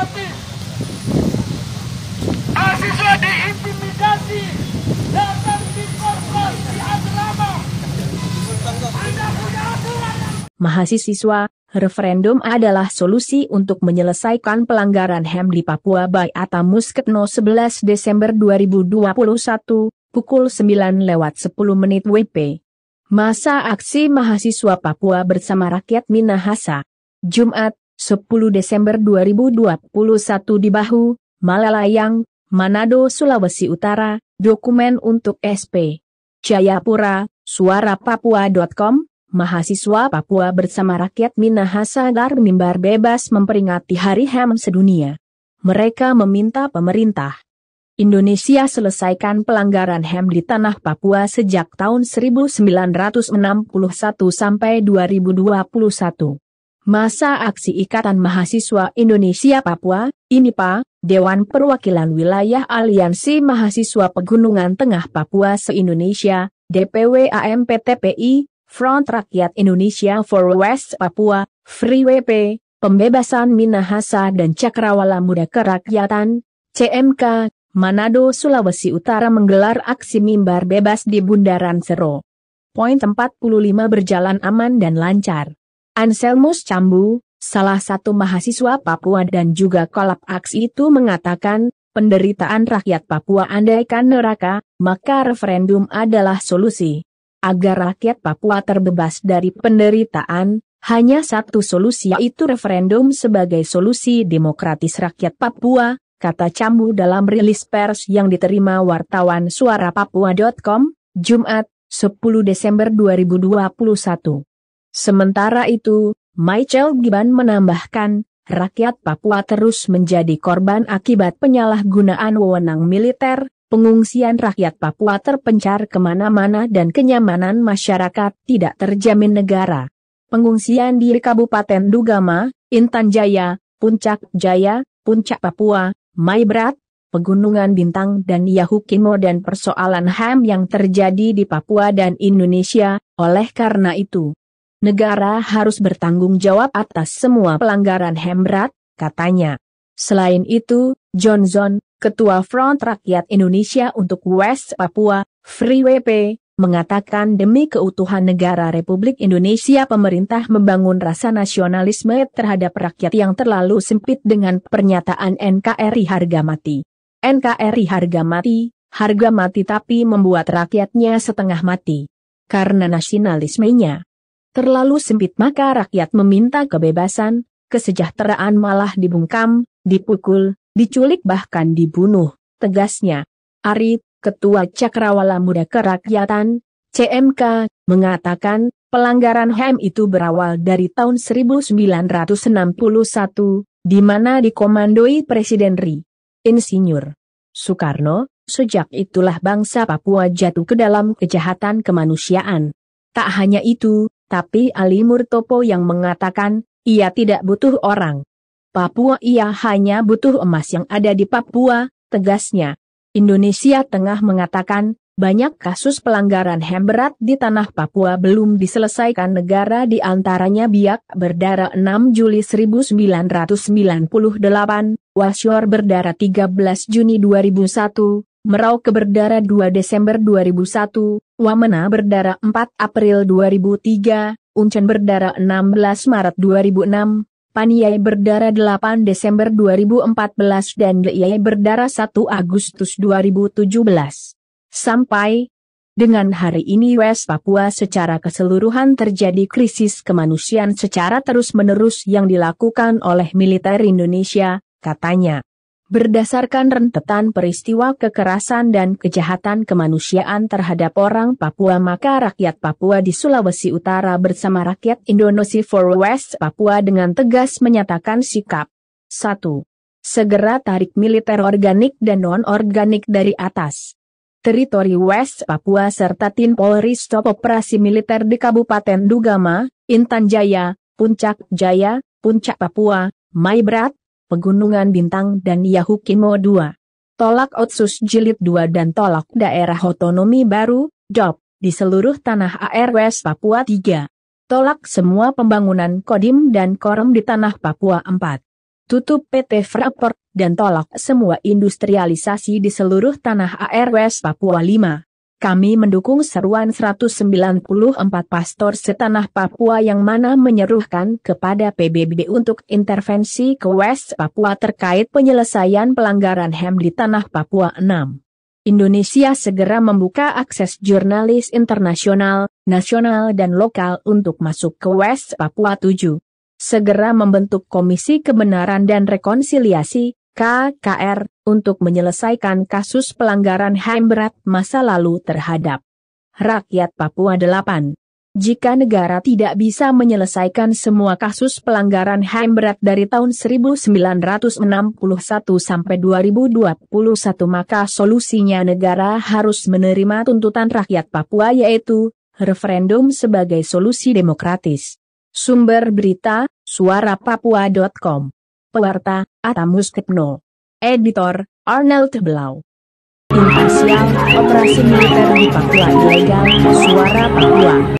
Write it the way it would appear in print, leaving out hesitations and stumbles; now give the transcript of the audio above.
gratis. Mahasiswa diintimidasi, datang di korpos di asrama. Anda punya aturan. Mahasiswa, referendum adalah solusi untuk menyelesaikan pelanggaran HAM di Papua by Atta Musketno 11 Desember 2021, pukul 9:10 WIB. Masa aksi mahasiswa Papua bersama rakyat Minahasa. Jumat, 10 Desember 2021 di Bahu, Malalayang, Manado, Sulawesi Utara. Dokumen untuk SP. Jayapura, suarapapua.com. Mahasiswa Papua bersama rakyat Minahasa gelar mimbar bebas memperingati Hari HAM sedunia. Mereka meminta pemerintah Indonesia selesaikan pelanggaran HAM di tanah Papua sejak tahun 1961 sampai 2021. Masa aksi Ikatan Mahasiswa Indonesia Papua, INIPA, Dewan Perwakilan Wilayah Aliansi Mahasiswa Pegunungan Tengah Papua se-Indonesia, DPW AMPTPI, Front Rakyat Indonesia for West Papua, Free WP, Pembebasan Minahasa dan Cakrawala Muda Kerakyatan, CMK, Manado, Sulawesi Utara menggelar aksi mimbar bebas di Bundaran Sero. Poin 45 berjalan aman dan lancar. Anselmus Cambu, salah satu mahasiswa Papua dan juga kolab aksi itu mengatakan, penderitaan rakyat Papua andaikan neraka, maka referendum adalah solusi. Agar rakyat Papua terbebas dari penderitaan, hanya satu solusi yaitu referendum sebagai solusi demokratis rakyat Papua, kata Cambu dalam rilis pers yang diterima wartawan suarapapua.com, Jumat, 10 Desember 2021. Sementara itu, Michael Giban menambahkan, rakyat Papua terus menjadi korban akibat penyalahgunaan wewenang militer, pengungsian rakyat Papua terpencar kemana-mana dan kenyamanan masyarakat tidak terjamin negara. Pengungsian di Kabupaten Dugama, Intan Jaya, Puncak Jaya, Puncak Papua, Maibrat, Pegunungan Bintang dan Yahukimo dan persoalan HAM yang terjadi di Papua dan Indonesia. Oleh karena itu, negara harus bertanggung jawab atas semua pelanggaran HAM berat, katanya. Selain itu, Johnson, Ketua Front Rakyat Indonesia untuk West Papua, Free WP, mengatakan demi keutuhan negara Republik Indonesia pemerintah membangun rasa nasionalisme terhadap rakyat yang terlalu sempit dengan pernyataan NKRI harga mati. NKRI harga mati tapi membuat rakyatnya setengah mati. Karena nasionalismenya terlalu sempit maka rakyat meminta kebebasan, kesejahteraan malah dibungkam, dipukul, diculik bahkan dibunuh, tegasnya. Ari, Ketua Cakrawala Muda Kerakyatan, CMK, mengatakan, pelanggaran HAM itu berawal dari tahun 1961, di mana dikomandoi Presiden RI. Insinyur Soekarno. Sejak itulah bangsa Papua jatuh ke dalam kejahatan kemanusiaan. Tak hanya itu, tapi Ali Murtopo yang mengatakan, ia tidak butuh orang Papua, ia hanya butuh emas yang ada di Papua, tegasnya. Indonesia Tengah mengatakan, banyak kasus pelanggaran HAM berat di tanah Papua belum diselesaikan negara di antaranya Biak berdarah 6 Juli 1998, Wasyur berdarah 13 Juni 2001, Merauke berdarah 2 Desember 2001, Wamena berdarah 4 April 2003, Uncen berdarah 16 Maret 2006, Paniai berdarah 8 Desember 2014 dan Liai berdarah 1 Agustus 2017. Sampai dengan hari ini West Papua secara keseluruhan terjadi krisis kemanusiaan secara terus-menerus yang dilakukan oleh militer Indonesia, katanya. Berdasarkan rentetan peristiwa kekerasan dan kejahatan kemanusiaan terhadap orang Papua maka rakyat Papua di Sulawesi Utara bersama rakyat Indonesia for West Papua dengan tegas menyatakan sikap. 1. Segera tarik militer organik dan non-organik dari atas teritori West Papua serta Tim Polri stop operasi militer di Kabupaten Dugama, Intan Jaya, Puncak Jaya, Puncak Papua, Maibrat, Pegunungan Bintang dan Yahukimo 2. Tolak Otsus Jilid 2 dan tolak daerah otonomi baru, DOP, di seluruh tanah AR West Papua 3. Tolak semua pembangunan Kodim dan Korem di tanah Papua 4. tutup PT Freeport, dan tolak semua industrialisasi di seluruh tanah ARW Papua 5. Kami mendukung seruan 194 pastor setanah Papua yang mana menyerukan kepada PBB untuk intervensi ke West Papua terkait penyelesaian pelanggaran HAM di tanah Papua 6. Indonesia segera membuka akses jurnalis internasional, nasional dan lokal untuk masuk ke West Papua 7. Segera membentuk Komisi Kebenaran dan Rekonsiliasi, KKR, untuk menyelesaikan kasus pelanggaran HAM berat masa lalu terhadap rakyat Papua 8. Jika negara tidak bisa menyelesaikan semua kasus pelanggaran HAM berat dari tahun 1961 sampai 2021 maka solusinya negara harus menerima tuntutan rakyat Papua yaitu referendum sebagai solusi demokratis. Sumber berita, suarapapua.com. Pewarta, Atta Musketno. Editor, Arnold Blau. Imparsial, operasi militer di Papua ilegal, Suara Papua.